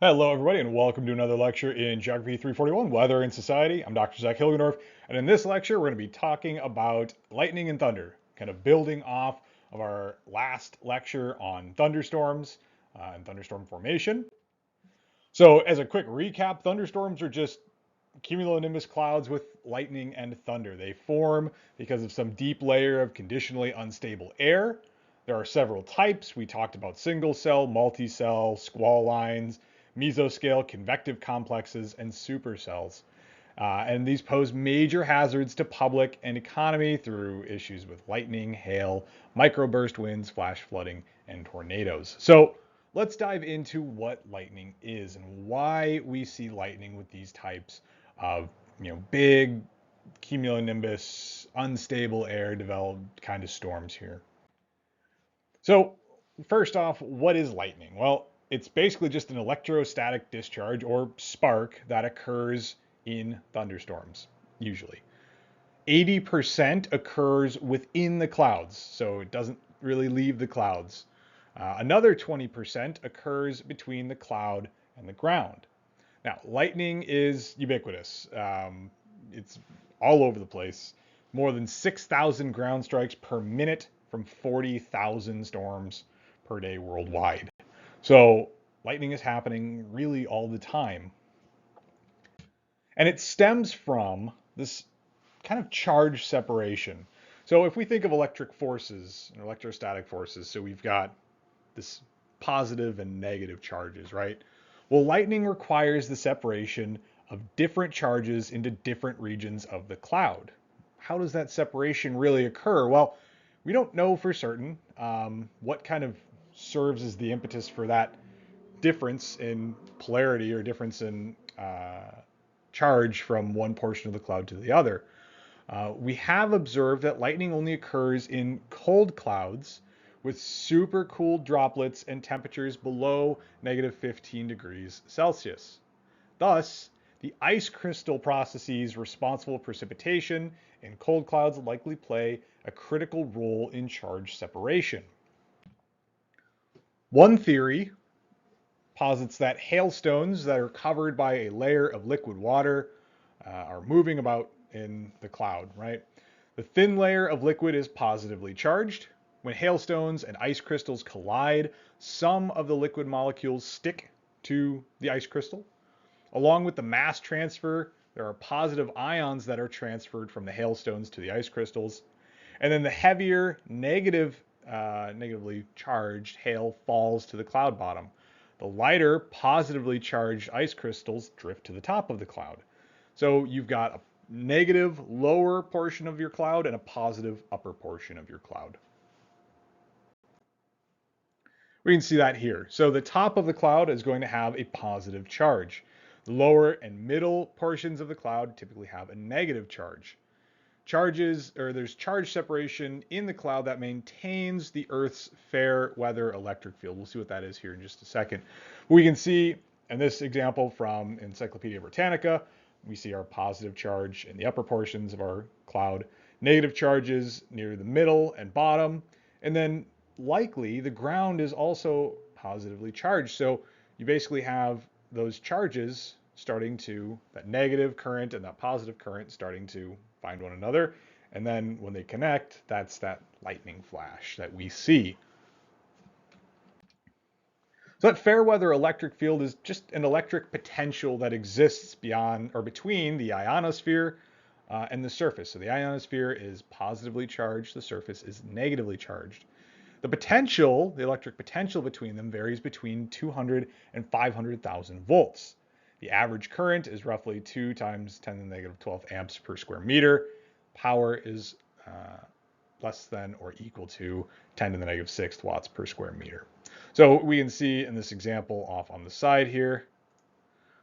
Hello, everybody, and welcome to another lecture in Geography 341, Weather and Society. I'm Dr. Zach Hilgendorf, and in this lecture, we're going to be talking about lightning and thunder, kind of building off of our last lecture on thunderstorms and thunderstorm formation. So, as a quick recap, thunderstorms are just cumulonimbus clouds with lightning and thunder. They form because of some deep layer of conditionally unstable air. There are several types. We talked about single cell, multi-cell, squall lines, mesoscale, convective complexes, and supercells. And these pose major hazards to public and economy through issues with lightning, hail, microburst winds, flash flooding, and tornadoes. So let's dive into what lightning is and why we see lightning with these types of big cumulonimbus, unstable air developed kind of storms here. So first off, what is lightning? Well, it's basically just an electrostatic discharge or spark that occurs in thunderstorms, usually. 80% occurs within the clouds, so it doesn't really leave the clouds. Another 20% occurs between the cloud and the ground. Now, lightning is ubiquitous. It's all over the place. More than 6,000 ground strikes per minute from 40,000 storms per day worldwide. So, lightning is happening really all the time. And it stems from this kind of charge separation. So, if we think of electric forces and electrostatic forces, so we've got this positive and negative charges, right? Well, lightning requires the separation of different charges into different regions of the cloud. How does that separation really occur? Well, we don't know for certain what kind of serves as the impetus for that difference in polarity or difference in charge from one portion of the cloud to the other. We have observed that lightning only occurs in cold clouds with super cooled droplets and temperatures below negative 15 degrees Celsius. Thus, the ice crystal processes responsible for precipitation in cold clouds likely play a critical role in charge separation. One theory posits that hailstones that are covered by a layer of liquid water are moving about in the cloud, right? The thin layer of liquid is positively charged. When hailstones and ice crystals collide, some of the liquid molecules stick to the ice crystal. Along with the mass transfer, there are positive ions that are transferred from the hailstones to the ice crystals. And then the heavier negatively charged hail falls to the cloud bottom. The lighter positively charged ice crystals drift to the top of the cloud. So you've got a negative lower portion of your cloud and a positive upper portion of your cloud. We can see that here. So the top of the cloud is going to have a positive charge. The lower and middle portions of the cloud typically have a negative charge. There's charge separation in the cloud that maintains the Earth's fair weather electric field. We'll see what that is here in just a second. We can see in this example from Encyclopedia Britannica, we see our positive charge in the upper portions of our cloud, negative charges near the middle and bottom, and then likely the ground is also positively charged. So you basically have those charges that negative current and that positive current starting to find one another. And then when they connect, that's that lightning flash that we see. So that fair weather electric field is just an electric potential that exists beyond or between the ionosphere and the surface. So the ionosphere is positively charged, the surface is negatively charged. The electric potential between them varies between 200 and 500,000 volts. The average current is roughly 2 times 10 to the negative 12 amps per square meter. Power is less than or equal to 10 to the negative 6 watts per square meter. So we can see in this example off on the side here,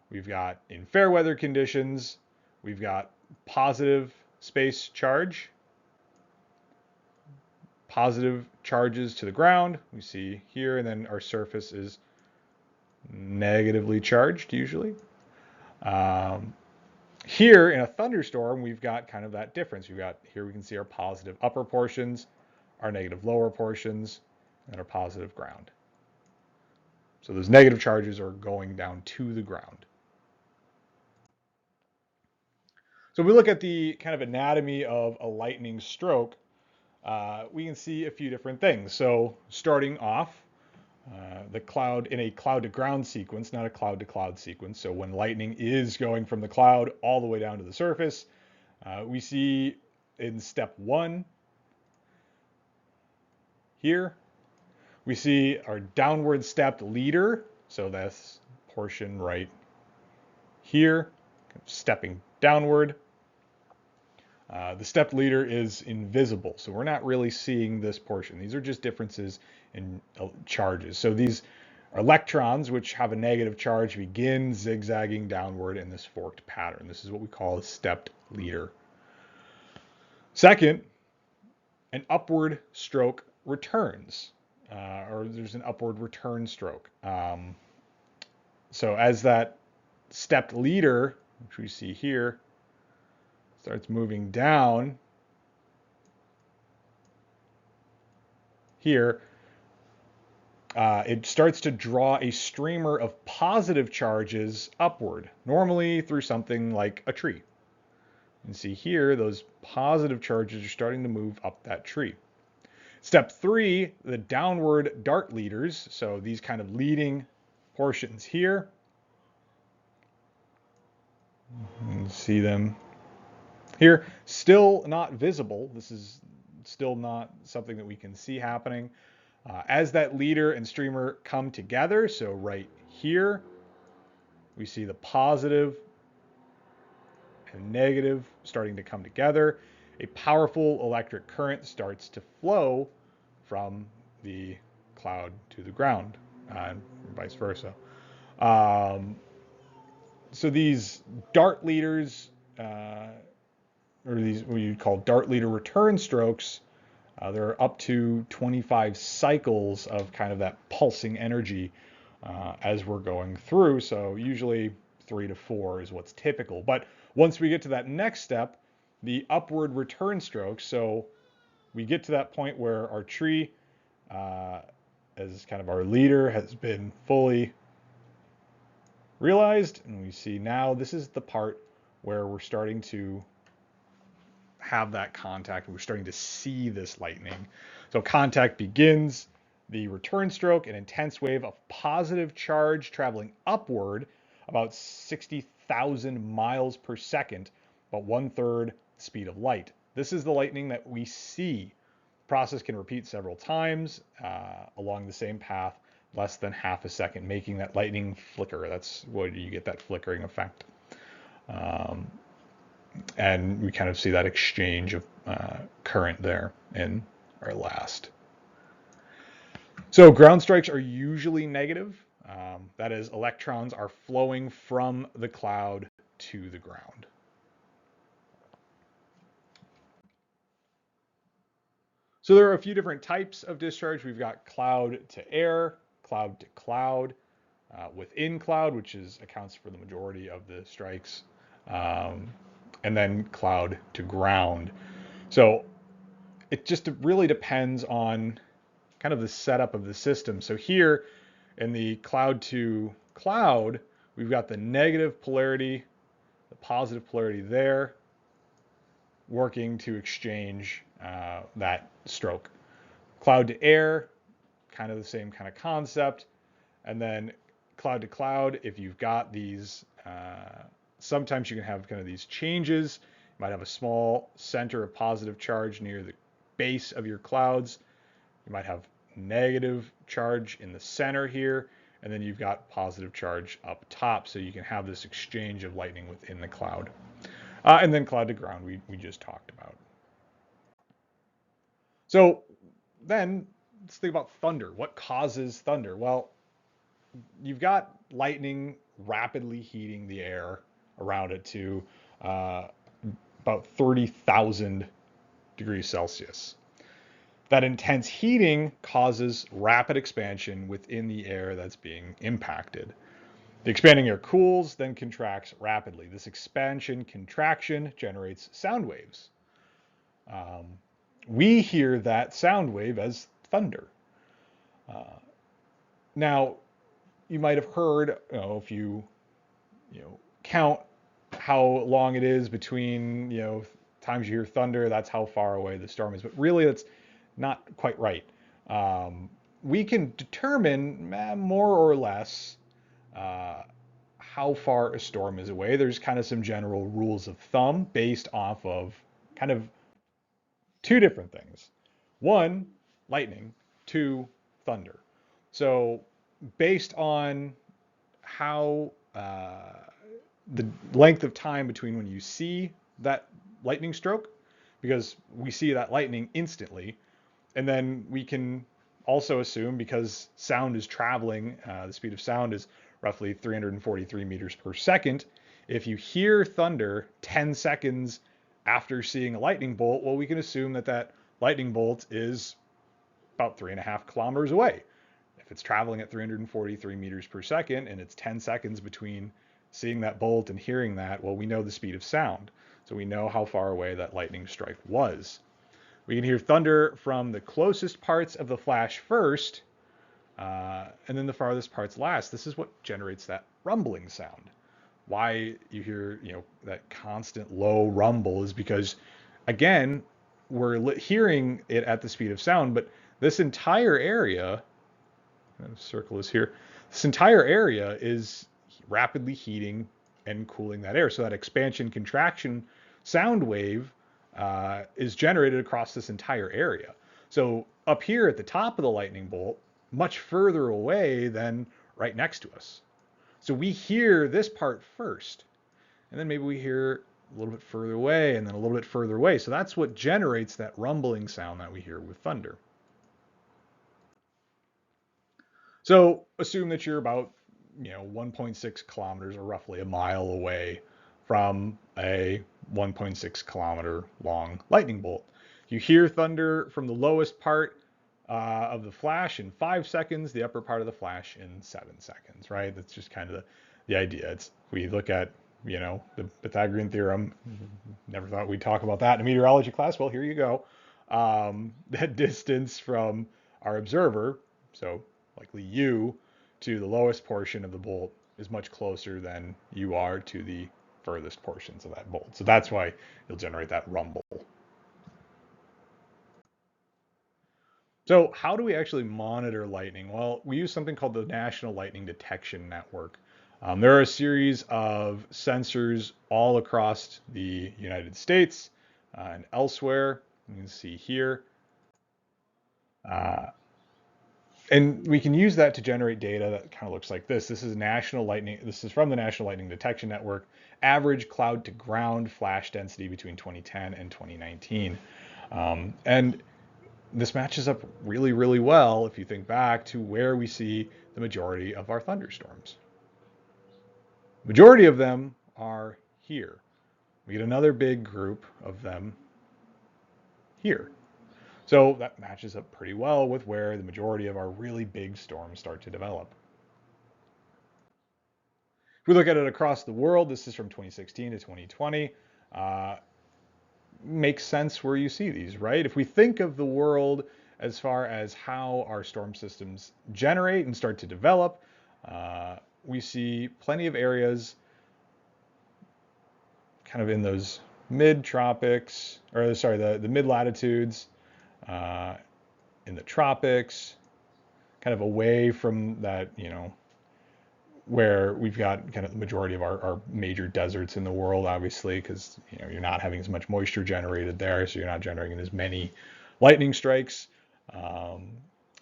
we've got in fair weather conditions, we've got positive space charge, positive charges to the ground, we see here, and then our surface is negatively charged usually. Here in a thunderstorm, we've got kind of that difference. Here we can see our positive upper portions, our negative lower portions, and our positive ground. So those negative charges are going down to the ground. So if we look at the kind of anatomy of a lightning stroke, we can see a few different things. So starting off, the cloud in a cloud to ground sequence, not a cloud to cloud sequence. So when lightning is going from the cloud all the way down to the surface, we see in step 1 here, we see our downward stepped leader. So that's portion right here, stepping downward. The stepped leader is invisible, so we're not really seeing this portion. These are just differences in charges. So these electrons, which have a negative charge, begin zigzagging downward in this forked pattern. This is what we call a stepped leader. Second, an upward stroke returns, or there's an upward return stroke. So as that stepped leader, which we see here, starts moving down here, it starts to draw a streamer of positive charges upward, normally through something like a tree. You can see here, those positive charges are starting to move up that tree. Step 3, the downward dart leaders, so these kind of leading portions here. You can see them here, still not visible. This is still not something that we can see happening. As that leader and streamer come together, so right here, we see the positive and negative starting to come together. A powerful electric current starts to flow from the cloud to the ground, and vice versa. So these dart leaders, or these what you'd call dart leader return strokes, there are up to 25 cycles of kind of that pulsing energy as we're going through. So usually 3 to 4 is what's typical. But once we get to that next step, the upward return stroke, so we get to that point where our tree, as kind of our leader, has been fully realized, and we see now this is the part where we're starting to have that contact. We're starting to see this lightning. So contact begins, the return stroke, an intense wave of positive charge traveling upward about 60,000 miles per second, about 1/3 the speed of light. This is the lightning that we see. The process can repeat several times along the same path, less than half a second, making that lightning flicker. That's what you get, that flickering effect. And we kind of see that exchange of current there in our last. So ground strikes are usually negative. That is, electrons are flowing from the cloud to the ground. So there are a few different types of discharge. We've got cloud to air, cloud to cloud, within cloud, which accounts for the majority of the strikes, and then cloud to ground. So it just really depends on kind of the setup of the system. So here in the cloud to cloud, we've got the negative polarity, the positive polarity there, working to exchange that stroke. Cloud to air, kind of the same kind of concept. And then cloud to cloud, if you've got these, sometimes you can have kind of these changes. You might have a small center of positive charge near the base of your clouds. You might have negative charge in the center here, and then you've got positive charge up top, so you can have this exchange of lightning within the cloud. And then cloud to ground, we just talked about. So then let's think about thunder. What causes thunder? Well, you've got lightning rapidly heating the air around it to about 30,000 degrees Celsius. That intense heating causes rapid expansion within the air that's being impacted. The expanding air cools, then contracts rapidly. This expansion contraction generates sound waves. We hear that sound wave as thunder. Now, you might have heard, if you count how long it is between, times you hear thunder, that's how far away the storm is. But really, that's not quite right. Um, we can determine more or less uh, how far a storm is away. There's kind of some general rules of thumb based off of kind of two different things. One, lightning. Two, thunder. So based on how the length of time between when you see that lightning stroke, because we see that lightning instantly, and then we can also assume, because sound is traveling, the speed of sound is roughly 343 meters per second. If you hear thunder 10 seconds after seeing a lightning bolt, well, we can assume that that lightning bolt is about 3.5 kilometers away. If it's traveling at 343 meters per second and it's 10 seconds between seeing that bolt and hearing that, well, we know the speed of sound. So we know how far away that lightning strike was. We can hear thunder from the closest parts of the flash first, and then the farthest parts last. This is what generates that rumbling sound. Why you hear, that constant low rumble is because, again, we're hearing it at the speed of sound, but this entire area, circle is here, this entire area is rapidly heating and cooling that air. So that expansion contraction sound wave is generated across this entire area. So up here at the top of the lightning bolt, much further away than right next to us. So we hear this part first, and then maybe we hear a little bit further away and then a little bit further away. So that's what generates that rumbling sound that we hear with thunder. So assume that you're about 1.6 kilometers, or roughly a mile away from a 1.6 kilometer long lightning bolt. You hear thunder from the lowest part of the flash in 5 seconds, the upper part of the flash in 7 seconds, right? That's just kind of the idea. We look at, the Pythagorean theorem. Never thought we'd talk about that in a meteorology class. Well, here you go. That distance from our observer, so likely you, to the lowest portion of the bolt is much closer than you are to the furthest portions of that bolt. So that's why you'll generate that rumble. So how do we actually monitor lightning? Well, we use something called the National Lightning Detection Network. There are a series of sensors all across the United States and elsewhere. You can see here. And we can use that to generate data that kind of looks like this. This is from the National Lightning Detection Network, average cloud to ground flash density between 2010 and 2019. And this matches up really, really well if you think back to where we see the majority of our thunderstorms. Majority of them are here. We get another big group of them here. So that matches up pretty well with where the majority of our really big storms start to develop. If we look at it across the world, this is from 2016 to 2020. Makes sense where you see these, right? If we think of the world as far as how our storm systems generate and start to develop, we see plenty of areas kind of in those mid-tropics, or sorry, the mid-latitudes, in the tropics, kind of away from that, where we've got kind of the majority of our major deserts in the world, obviously, because you're not having as much moisture generated there, so you're not generating as many lightning strikes.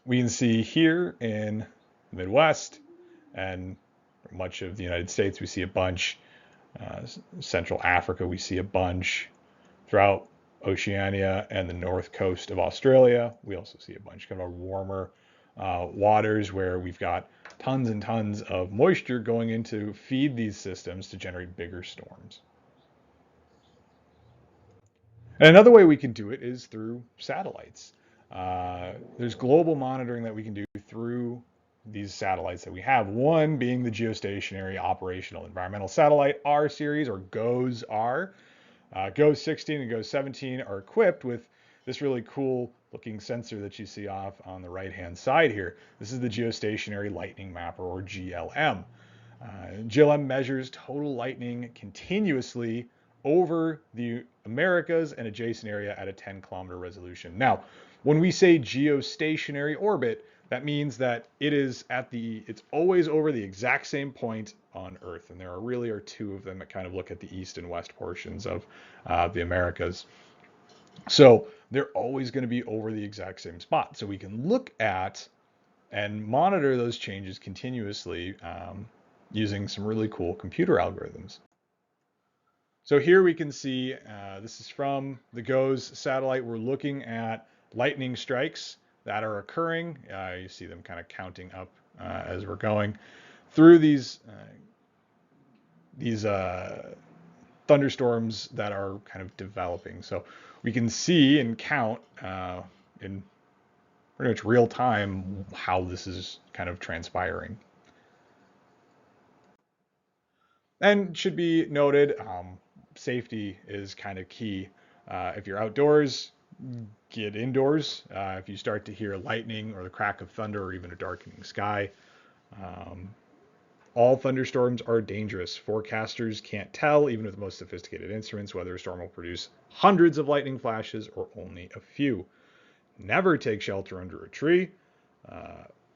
We can see here in the Midwest and much of the United States, we see a bunch. Central Africa, we see a bunch. Throughout Oceania and the north coast of Australia, we also see a bunch, kind of warmer waters where we've got tons and tons of moisture going in to feed these systems to generate bigger storms. And another way we can do it is through satellites. There's global monitoring that we can do through these satellites that we have. One being the Geostationary Operational Environmental Satellite R series, or GOES-R. GOES 16 and GOES 17 are equipped with this really cool looking sensor that you see off on the right hand side here. This is the geostationary lightning mapper, or GLM. GLM measures total lightning continuously over the Americas and adjacent area at a 10-kilometer resolution. Now, when we say geostationary orbit, that means that it's always over the exact same point on Earth, and there really are two of them that kind of look at the east and west portions of the Americas. So they're always going to be over the exact same spot. So we can look at and monitor those changes continuously using some really cool computer algorithms. So here we can see, this is from the GOES satellite. We're looking at lightning strikes that are occurring. You see them kind of counting up as we're going through these thunderstorms that are kind of developing. So we can see and count in pretty much real time how this is kind of transpiring. And should be noted, safety is kind of key. If you're outdoors, get indoors. If you start to hear lightning or the crack of thunder or even a darkening sky, all thunderstorms are dangerous. Forecasters can't tell, even with the most sophisticated instruments, whether a storm will produce hundreds of lightning flashes or only a few. Never take shelter under a tree.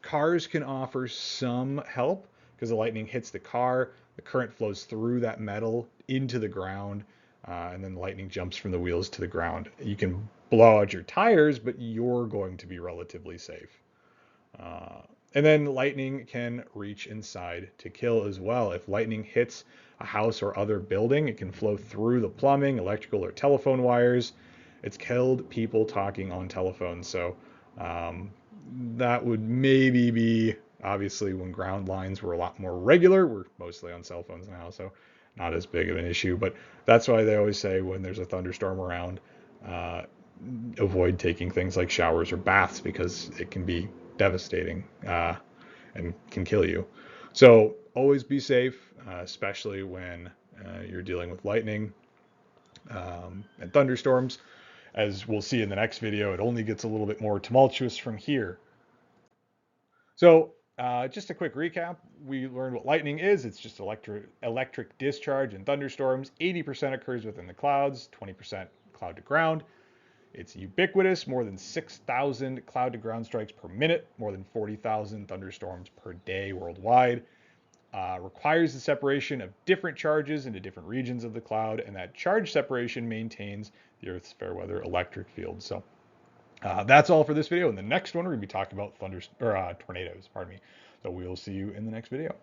Cars can offer some help because the lightning hits the car, the current flows through that metal into the ground, and then the lightning jumps from the wheels to the ground. You can blow out your tires, but you're going to be relatively safe. And then lightning can reach inside to kill as well. If lightning hits a house or other building, it can flow through the plumbing, electrical, or telephone wires. It's killed people talking on telephones. So that would maybe be, obviously, when ground lines were a lot more regular. We're mostly on cell phones now, so not as big of an issue. But that's why they always say when there's a thunderstorm around, avoid taking things like showers or baths because it can be devastating and can kill you. So always be safe, especially when you're dealing with lightning and thunderstorms. As we'll see in the next video, it only gets a little bit more tumultuous from here. So just a quick recap, we learned what lightning is. It's just electric discharge in thunderstorms. 80% occurs within the clouds, 20% cloud to ground. It's ubiquitous, more than 6,000 cloud to ground strikes per minute, more than 40,000 thunderstorms per day worldwide. Requires the separation of different charges into different regions of the cloud, and that charge separation maintains the Earth's fair weather electric field. So that's all for this video. In the next one, we're going to be talking about tornadoes. Pardon me. So we will see you in the next video.